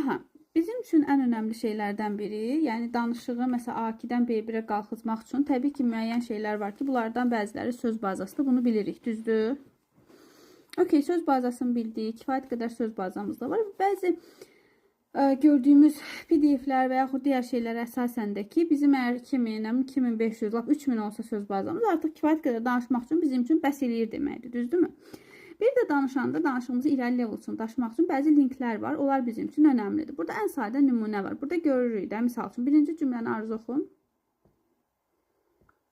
Aha, bizim üçün ən önəmli şeylərdən biri, yəni danışığı məsələn A2-dən B1-ə qalxızmaq üçün təbii ki, müəyyən şeylər var ki, bunlardan bəziləri söz bazasıdır, bunu bilirik, düzdür? Okey, söz bazasını bildik, kifayət qədər söz bazamız da var. Bəzi gördüyümüz PDF-lər və yaxud digər şeylərə əsasən də ki, bizim əgər 2000, 2500, 3000 olsa söz bazamız artıq kifayət qədər danışmaq üçün bizim üçün bəs eləyir deməkdir, düzdürmü? Bir də danışanda danışığımızı irəli level üçün daşımaq üçün bəzi linklər var. Onlar bizim üçün önəmlidir. Burada ən sadə nümunə var. Burada görürük də, misal üçün birinci cümləni Arzu oxu.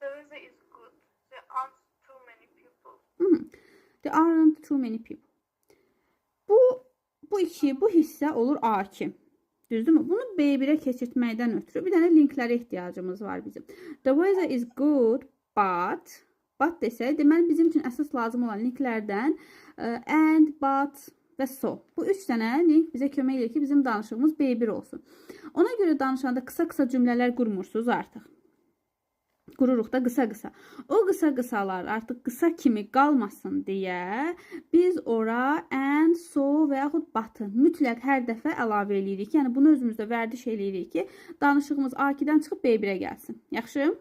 The weather is good. There aren't too many people. There aren't too many people. Bu hissə olur A2. Düzdürmü? Bunu B1-ə keçirtməkdən ötürü bir dənə linklərə ehtiyacımız var bizim. The weather is good, but desək, deməli bizim üçün əsas lazım olan linklərdən and, but və so. Bu 3 dənə link bizə kömək edir ki, bizim danışığımız B1 olsun. Ona görə danışanda qısa-qısa cümlələr qurmursunuz artıq. Qururuq da qısa-qısa. O qısa-qısalar artıq qısa kimi qalmasın deyə biz ora and, so və yaxud but-ı mütləq hər dəfə əlavə edirik. Yəni bunu özümüzdə vərdiş edirik ki, danışığımız A2-dən çıxıb B1-ə gəlsin. Yaxşı?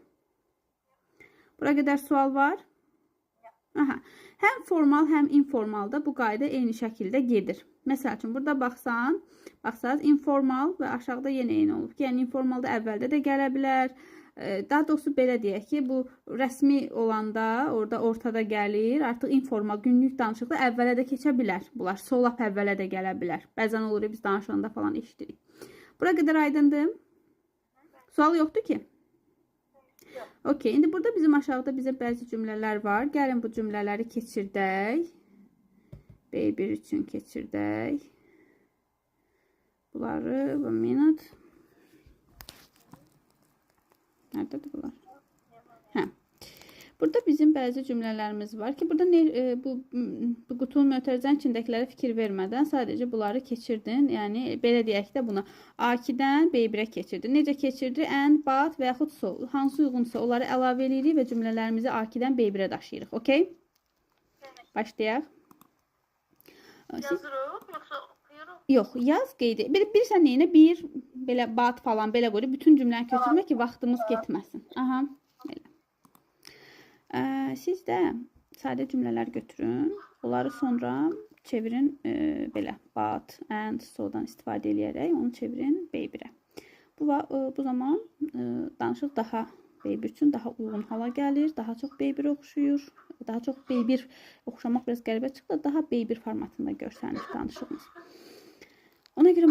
Bura qədər sual var? Aha. Həm formal, həm informalda bu qayda eyni şəkildə gedir. Məsəl üçün, burada baxsanız, informal və aşağıda yenə eyni olub. Yəni, informalda əvvəldə də gələ bilər. Daha doğrusu, belə deyək ki, bu rəsmi olanda, orada ortada gəlir. Artıq informal, günlük danışıqda əvvələ də keçə bilər. Bunlar solap əvvələ də gələ bilər. Bəzən olur, biz danışanda falan eşitirik. Bura qədər aydındır. Sual yoxdur ki? Okey, indi burada bizim aşağıda bizə bəzi cümlələr var. Gəlin bu cümlələri keçirdək. B1 üçün keçirdək. Bunları, bir minut. Nərdədir bunlar? Hə. Burada bizim bəzi cümlələrimiz var ki, burada bu qutunun mötərizənin içindəkilərə fikir vermədən sadəcə bunları keçirdin. Yəni, belə deyək də buna A2-dən B1-ə keçirdin. Necə keçirdi? And, but və yaxud so. Hansı uyğunsa onları əlavə edirik və cümlələrimizi A2-dən B1-ə daşıyırıq. Okey? Başlayaq. Yazırıq, yoxsa oxuyuruq? Yox, yaz qeydi. Bilirsən neyinə? Bir, belə but falan, belə qoyur. Bütün cümləni köçürmək ki, vaxtımız getməsin. Aha, belə. Siz də sadə cümlələr götürün. Onları sonra çevirin belə but, and, so-dan istifadə edərək onu çevirin B1-ə. Bu zaman danışıq daha B1 üçün daha uyğun hala gəlir. Daha çox B1 oxşuyur. Daha çox B1 oxşamaq biraz qəribə çıxdı. Daha B1 formatında görsənir danışığımız. Ona görə